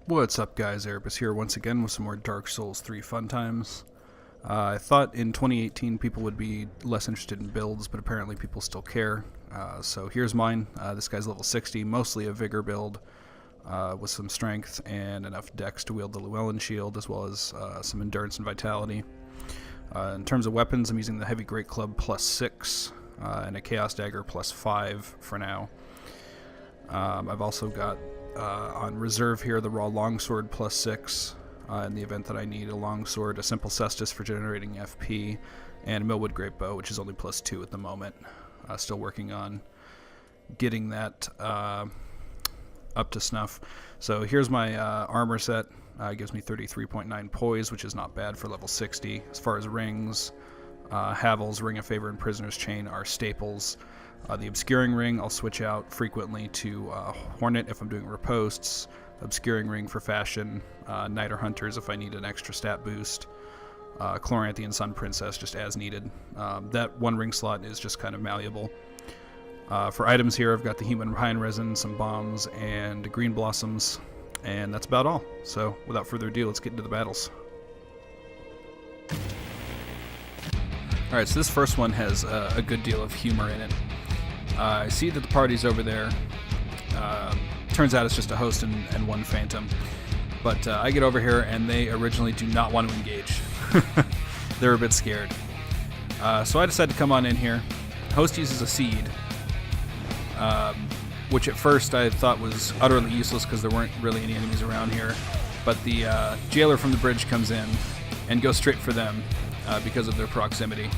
What's up, guys? Erebus here once again with some more Dark Souls 3 fun times. I thought in 2018 people would be less interested in builds, but apparently people still care. So here's mine. This guy's level 60, mostly a vigor build with some strength and enough dex to wield the Llewellyn shield, as well as some endurance and vitality. In terms of weapons, I'm using the heavy great club +6 and a chaos dagger +5 for now. I've also got on reserve here the raw longsword +6 in the event that I need a longsword, a simple cestus for generating FP, and a millwood great bow, which is only +2 at the moment. Still working on getting that up to snuff. So here's my armor set. It gives me 33.9 poise, which is not bad for level 60. As far as rings, Havel's Ring of Favor and Prisoner's Chain are staples. The Obscuring Ring I'll switch out frequently to Hornet if I'm doing riposts, Obscuring Ring for Fashion, Knight or Hunters if I need an extra stat boost, Chloranthian Sun Princess just as needed. That one ring slot is just kind of malleable. For items here, I've got the Human Pine Resin, some bombs, and green blossoms, and that's about all. So without further ado, let's get into the battles. Alright, so this first one has a good deal of humor in it. I see that the party's over there. Turns out it's just a host and one phantom. But I get over here and they originally do not want to engage. They're a bit scared. So I decide to come on in here. Host uses a seed, which at first I thought was utterly useless because there weren't really any enemies around here. But the jailer from the bridge comes in and goes straight for them because of their proximity.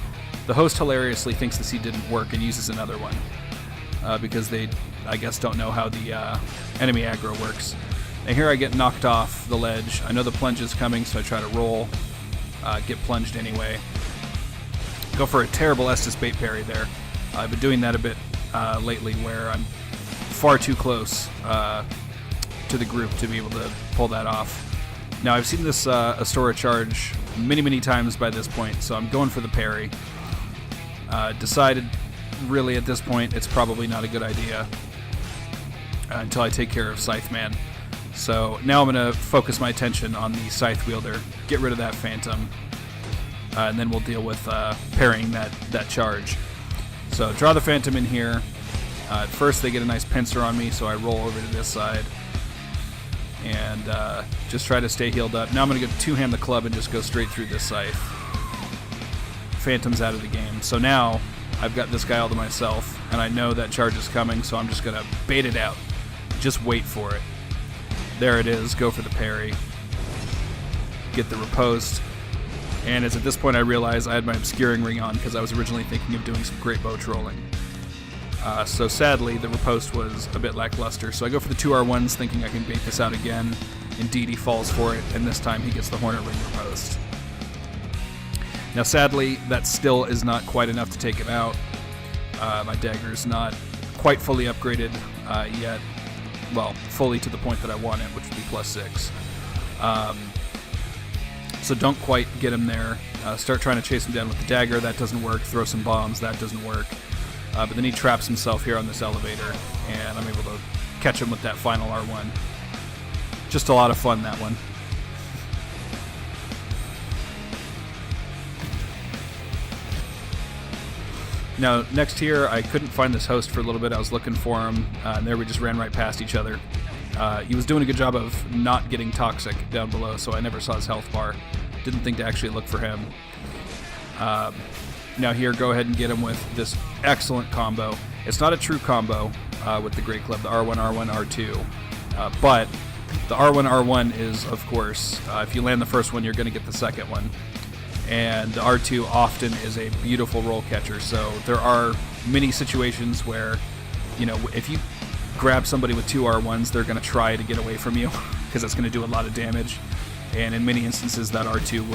The host hilariously thinks the seed didn't work and uses another one. Because they, I guess, don't know how the enemy aggro works. And here I get knocked off the ledge. I know the plunge is coming, so I try to roll, get plunged anyway. Go for a terrible Estus bait parry there. I've been doing that a bit lately, where I'm far too close to the group to be able to pull that off. Now, I've seen this Astora charge many times by this point, so I'm going for the parry. Decided really at this point it's probably not a good idea until I take care of Scytheman. So now I'm going to focus my attention on the Scythe wielder, get rid of that phantom, and then we'll deal with parrying that charge. So draw the phantom in here. At first they get a nice pincer on me, so I roll over to this side and just try to stay healed up. Now I'm going to go two-hand the club and just go straight through this Scythe. Phantom's out of the game. So now I've got this guy all to myself, and I know that charge is coming, so I'm just going to bait it out. Just wait for it. There it is. Go for the parry. Get the riposte. And it's at this point I realize I had my Obscuring Ring on because I was originally thinking of doing some great bow trolling. So sadly, the riposte was a bit lackluster, so I go for the 2R1s thinking I can bait this out again. Indeed, he falls for it, and this time he gets the Hornet Ring riposte. Now, sadly, that still is not quite enough to take him out. My dagger's not quite fully upgraded yet. Well, fully to the point that I want it, which would be +6. So don't quite get him there. Start trying to chase him down with the dagger. That doesn't work. Throw some bombs. That doesn't work. But then he traps himself here on this elevator, and I'm able to catch him with that final R1. Just a lot of fun, that one. Now, next here, I couldn't find this host for a little bit. I was looking for him, and there we just ran right past each other. He was doing a good job of not getting toxic down below, so I never saw his health bar. Didn't think to actually look for him. Now here, go ahead and get him with this excellent combo. It's not a true combo with the Great Club, the R1, R1, R2. But the R1, R1 is, of course, if you land the first one, you're going to get the second one. And the R2 often is a beautiful roll catcher, so there are many situations where, you know, if you grab somebody with 2 R1s, they're going to try to get away from you, because it's going to do a lot of damage, and in many instances that R2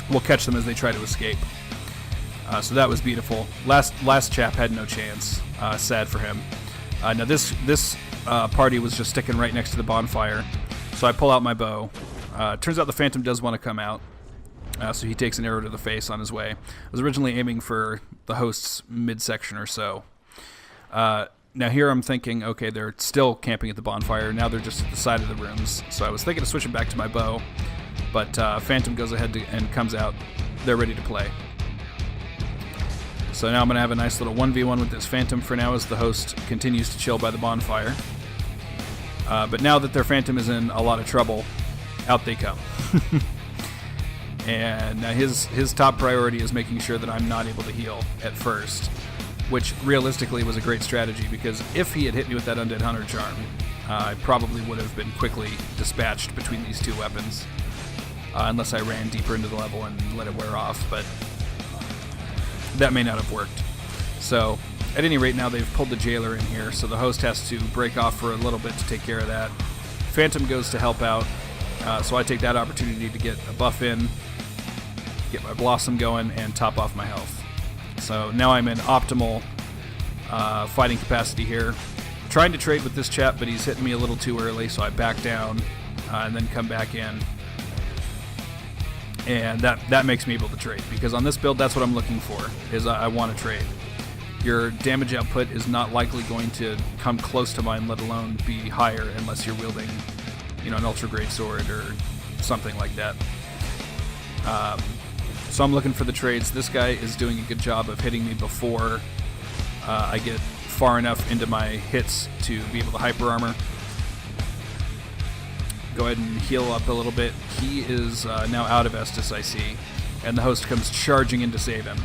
will catch them as they try to escape. So that was beautiful. Last chap had no chance. Sad for him. Now this party was just sticking right next to the bonfire, so I pull out my bow. Turns out the Phantom does want to come out. So he takes an arrow to the face on his way. I was originally aiming for the host's midsection or so. Now here I'm thinking, okay, they're still camping at the bonfire. Now they're just at the side of the rooms. So I was thinking of switching back to my bow, but Phantom goes ahead and comes out. They're ready to play. So now I'm going to have a nice little 1v1 with this Phantom for now as the host continues to chill by the bonfire. But now that their Phantom is in a lot of trouble, out they come. And now his top priority is making sure that I'm not able to heal at first, which realistically was a great strategy, because if he had hit me with that Undead Hunter Charm, I probably would have been quickly dispatched between these two weapons, unless I ran deeper into the level and let it wear off, but that may not have worked. So, at any rate, now they've pulled the Jailer in here, so the host has to break off for a little bit to take care of that. Phantom goes to help out, so I take that opportunity to get a buff in, get my Blossom going, and top off my health. So now I'm in optimal fighting capacity here. Trying to trade with this chap, but he's hitting me a little too early, so I back down and then come back in. And that makes me able to trade, because on this build, that's what I'm looking for, is I want to trade. Your damage output is not likely going to come close to mine, let alone be higher, unless you're wielding, an ultra great sword or something like that. So I'm looking for the trades. This guy is doing a good job of hitting me before I get far enough into my hits to be able to hyper armor. Go ahead and heal up a little bit. He is now out of Estus, I see, and the host comes charging in to save him,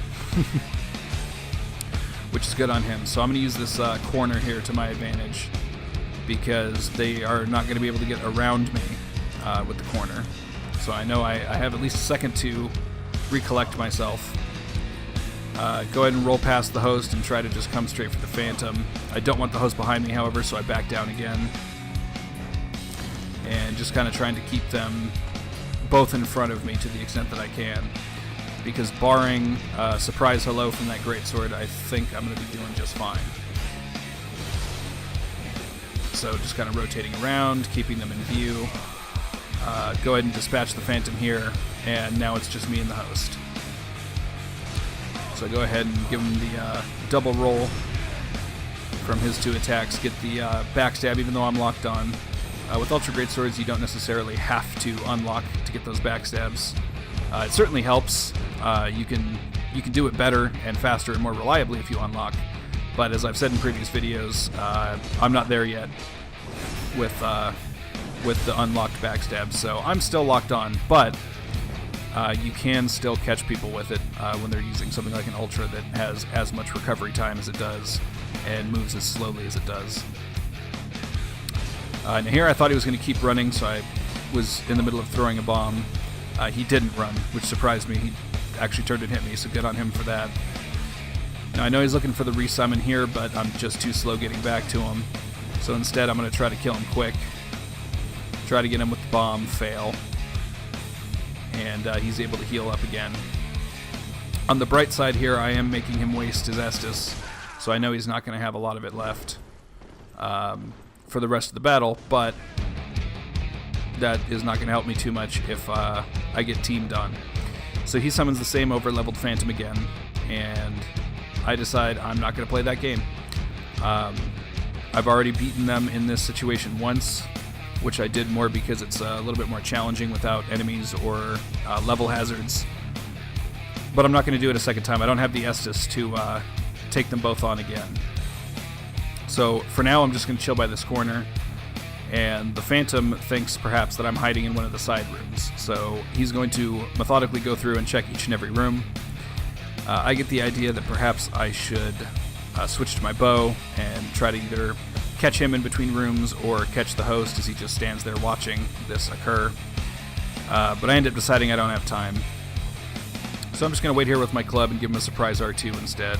which is good on him. So I'm going to use this corner here to my advantage, because they are not going to be able to get around me with the corner. So I know I have at least a second to recollect myself. Go ahead and roll past the host and try to just come straight for the Phantom. I don't want the host behind me, however, so I back down again. And just kind of trying to keep them both in front of me to the extent that I can. Because barring surprise hello from that greatsword, I think I'm going to be doing just fine. So just kind of rotating around, keeping them in view. Go ahead and dispatch the Phantom here, and now it's just me and the host. So go ahead and give him the double roll from his two attacks, get the backstab even though I'm locked on. With Ultra Great Swords, you don't necessarily have to unlock to get those backstabs. It certainly helps. You can do it better and faster and more reliably if you unlock. But as I've said in previous videos, I'm not there yet with the unlocked backstab, so I'm still locked on. But you can still catch people with it when they're using something like an Ultra that has as much recovery time as it does and moves as slowly as it does. And here I thought he was going to keep running, so I was in the middle of throwing a bomb. He didn't run, which surprised me. He actually turned and hit me, so good on him for that. Now I know he's looking for the resummon here, but I'm just too slow getting back to him. So instead I'm going to try to kill him quick. Try to get him with the bomb, fail. And he's able to heal up again. On the bright side here, I am making him waste his Estus, so I know he's not going to have a lot of it left for the rest of the battle, but that is not going to help me too much if I get teamed on. So he summons the same over-leveled Phantom again, and I decide I'm not going to play that game. I've already beaten them in this situation once, which I did more because it's a little bit more challenging without enemies or level hazards. But I'm not going to do it a second time. I don't have the Estus to take them both on again. So for now, I'm just going to chill by this corner. And the Phantom thinks perhaps that I'm hiding in one of the side rooms. So he's going to methodically go through and check each and every room. I get the idea that perhaps I should switch to my bow and try to either catch him in between rooms or catch the host as he just stands there watching this occur. But I end up deciding I don't have time. So I'm just going to wait here with my club and give him a surprise R2 instead.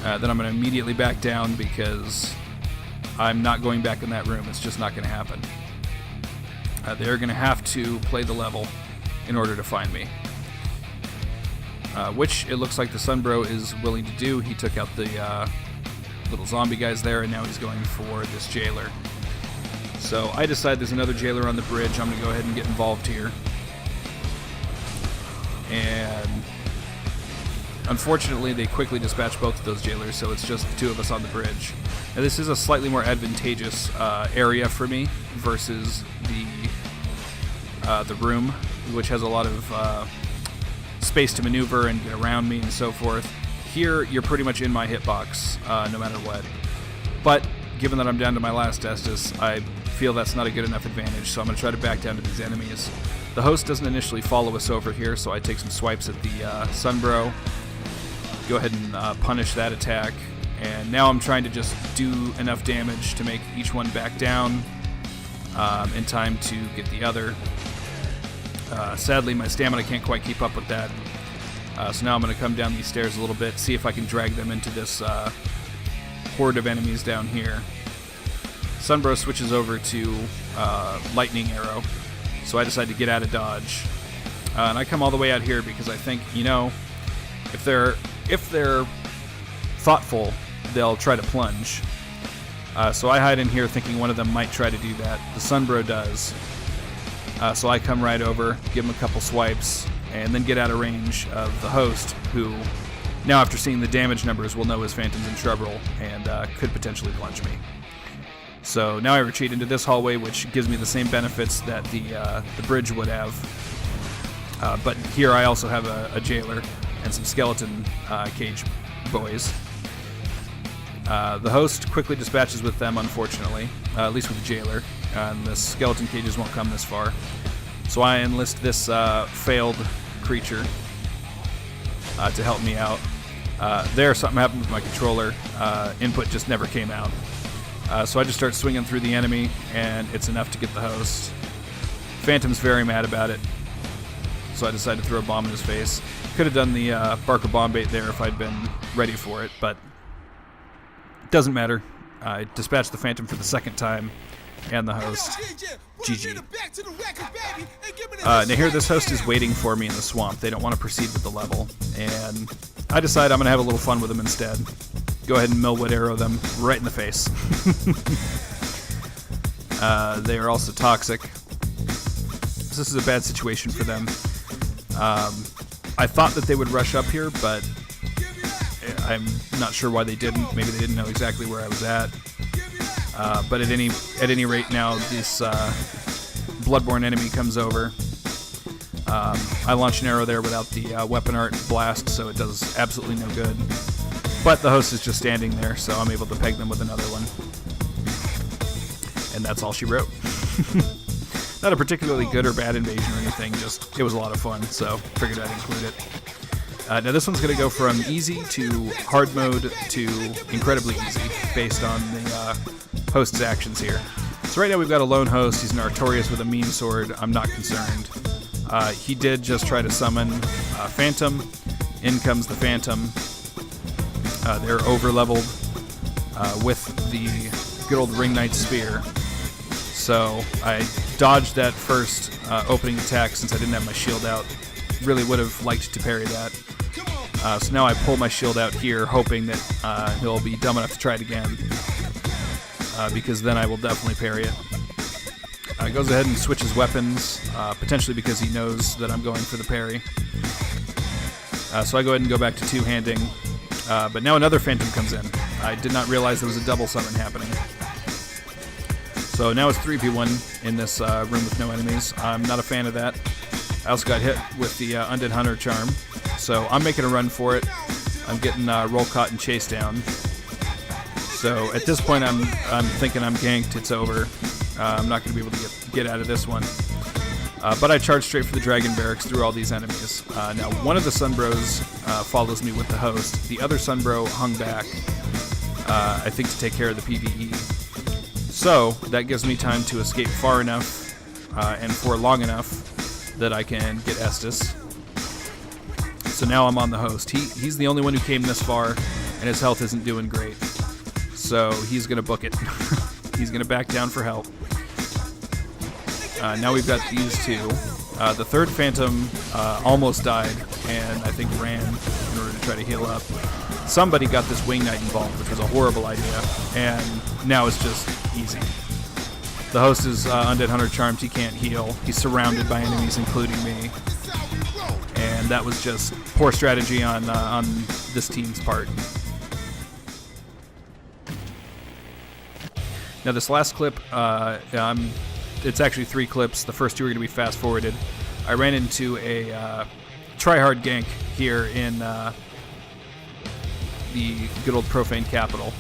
Then I'm going to immediately back down because I'm not going back in that room. It's just not going to happen. They're going to have to play the level in order to find me. Which it looks like the Sunbro is willing to do. He took out the little zombie guys there, and now he's going for this Jailer. So I decide there's another Jailer on the bridge. I'm going to go ahead and get involved here. And unfortunately, they quickly dispatch both of those jailers, so it's just the two of us on the bridge. Now, this is a slightly more advantageous area for me versus the room, which has a lot of space to maneuver and get around me and so forth. Here, you're pretty much in my hitbox, no matter what. But given that I'm down to my last Estus, I feel that's not a good enough advantage, so I'm going to try to back down to these enemies. The host doesn't initially follow us over here, so I take some swipes at the Sunbro, go ahead and punish that attack, and now I'm trying to just do enough damage to make each one back down in time to get the other. Sadly, my stamina can't quite keep up with that, so now I'm going to come down these stairs a little bit, see if I can drag them into this horde of enemies down here. Sunbro switches over to Lightning Arrow, so I decide to get out of dodge. And I come all the way out here because I think, you know, if they're thoughtful, they'll try to plunge. So I hide in here thinking one of them might try to do that. The Sunbro does. So I come right over, give him a couple swipes, and then get out of range of the host, who, now after seeing the damage numbers, will know his Phantom's in trouble and could potentially plunge me. So now I retreat into this hallway, which gives me the same benefits that the bridge would have. But here I also have a jailer and some skeleton cage boys. The host quickly dispatches with them, unfortunately, at least with the jailer, and the skeleton cages won't come this far. So I enlist this failed creature to help me out. Something happened with my controller. Input just never came out. So I just start swinging through the enemy, and it's enough to get the host. Phantom's very mad about it, so I decide to throw a bomb in his face. Could have done the Barker bomb bait there if I'd been ready for it, but it doesn't matter. I dispatched the Phantom for the second time, and the host. GG. Now here, this host is waiting for me in the swamp. They don't want to proceed with the level, and I decide I'm going to have a little fun with them instead. Go ahead and Millwood Arrow them right in the face. They are also toxic. This is a bad situation for them. I thought that they would rush up here, but I'm not sure why they didn't. Maybe they didn't know exactly where I was at. But at any rate, now this Bloodborne enemy comes over. I launch an arrow there without the weapon art blast, so it does absolutely no good. But the host is just standing there, so I'm able to peg them with another one. And that's all she wrote. Not a particularly good or bad invasion or anything, just it was a lot of fun, so figured I'd include it. Now this one's going to go from easy to hard mode to incredibly easy, based on the host's actions here. So right now we've got a lone host. He's an Artorias with a mean sword. I'm not concerned. He did just try to summon Phantom. In comes the Phantom. They're over-leveled with the good old Ring Knight Spear. So I dodged that first opening attack since I didn't have my shield out. Really would have liked to parry that. So now I pull my shield out here, hoping that he'll be dumb enough to try it again. Because then I will definitely parry it. Goes ahead and switches weapons, potentially because he knows that I'm going for the parry. So I go ahead and go back to two-handing. But now another Phantom comes in. I did not realize there was a double summon happening. So now it's 3v1 in this room with no enemies. I'm not a fan of that. I also got hit with the Undead Hunter charm. So I'm making a run for it. I'm getting roll caught and chased down. So at this point I'm thinking I'm ganked, it's over. I'm not going to be able to get out of this one. But I charge straight for the Dragon Barracks through all these enemies. Now one of the Sunbros follows me with the host. The other Sunbro hung back, I think to take care of the PvE. So that gives me time to escape far enough and for long enough that I can get Estus. So now I'm on the host. He's the only one who came this far, and his health isn't doing great. So he's going to book it. He's going to back down for help. Now we've got these two. The third Phantom almost died, and I think ran in order to try to heal up. Somebody got this Wing Knight involved, which was a horrible idea, and now it's just easy. The host is Undead Hunter charmed. He can't heal. He's surrounded by enemies, including me. And and that was just poor strategy on this team's part. Now this last clip, it's actually 3 clips. The first 2 are going to be fast forwarded. I ran into a tryhard gank here in the good old profane capital.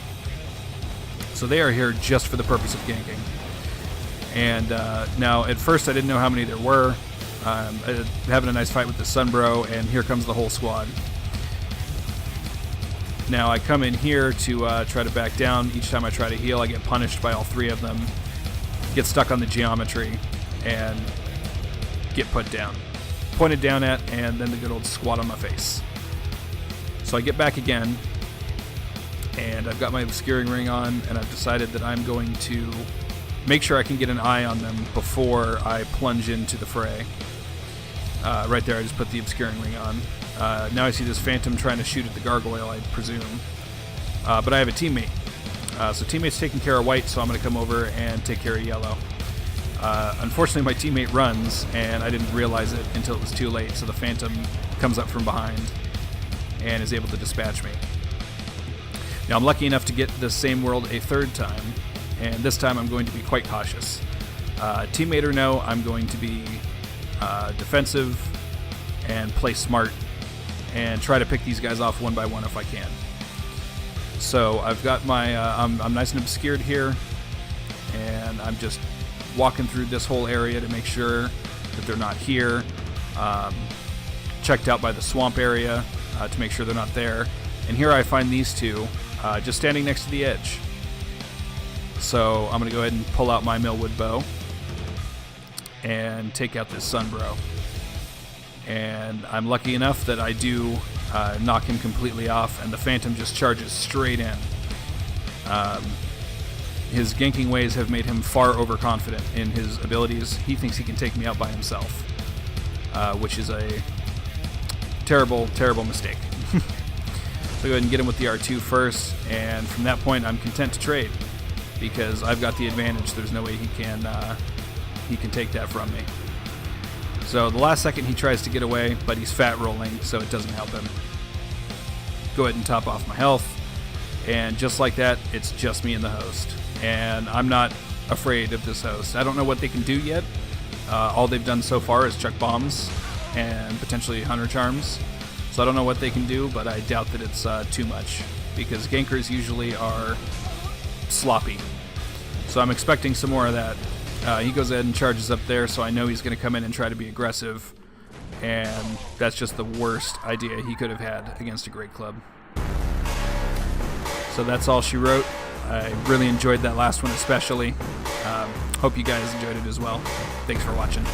So they are here just for the purpose of ganking. And now at first I didn't know how many there were. Having a nice fight with the Sunbro, and here comes the whole squad. Now I come in here to try to back down. Each time I try to heal, I get punished by all 3 of them. Get stuck on the geometry and get put down. Pointed down at, and then the good old squat on my face. So I get back again, and I've got my obscuring ring on, and I've decided that I'm going to make sure I can get an eye on them before I plunge into the fray. Right there, I just put the obscuring ring on. Now I see this phantom trying to shoot at the gargoyle, I presume. But I have a teammate. So teammate's taking care of white, so I'm going to come over and take care of yellow. Unfortunately, my teammate runs, and I didn't realize it until it was too late, so the phantom comes up from behind and is able to dispatch me. Now I'm lucky enough to get the same world a 3rd time, and this time I'm going to be quite cautious. Teammate or no, I'm going to be defensive and play smart and try to pick these guys off one by one if I can. So I've got my, I'm nice and obscured here, and I'm just walking through this whole area to make sure that they're not here. Checked out by the swamp area to make sure they're not there. And here I find these 2 just standing next to the edge. So I'm going to go ahead and pull out my Millwood bow and take out this Sunbro. And I'm lucky enough that I do knock him completely off, and the Phantom just charges straight in. His ganking ways have made him far overconfident in his abilities. He thinks he can take me out by himself, which is a terrible, terrible mistake. So go ahead and get him with the R2 first, and from that point I'm content to trade because I've got the advantage. There's no way he can take that from me. So the last second he tries to get away, but he's fat rolling, so it doesn't help him. Go ahead and top off my health, and just like that, it's just me and the host. And I'm not afraid of this host. I don't know what they can do yet. All they've done so far is chuck bombs and potentially hunter charms. So I don't know what they can do, but I doubt that it's too much, because gankers usually are sloppy. So I'm expecting some more of that. He goes ahead and charges up there, so I know he's going to come in and try to be aggressive, and that's just the worst idea he could have had against a great club. So that's all she wrote. I really enjoyed that last one especially. Hope you guys enjoyed it as well. Thanks for watching.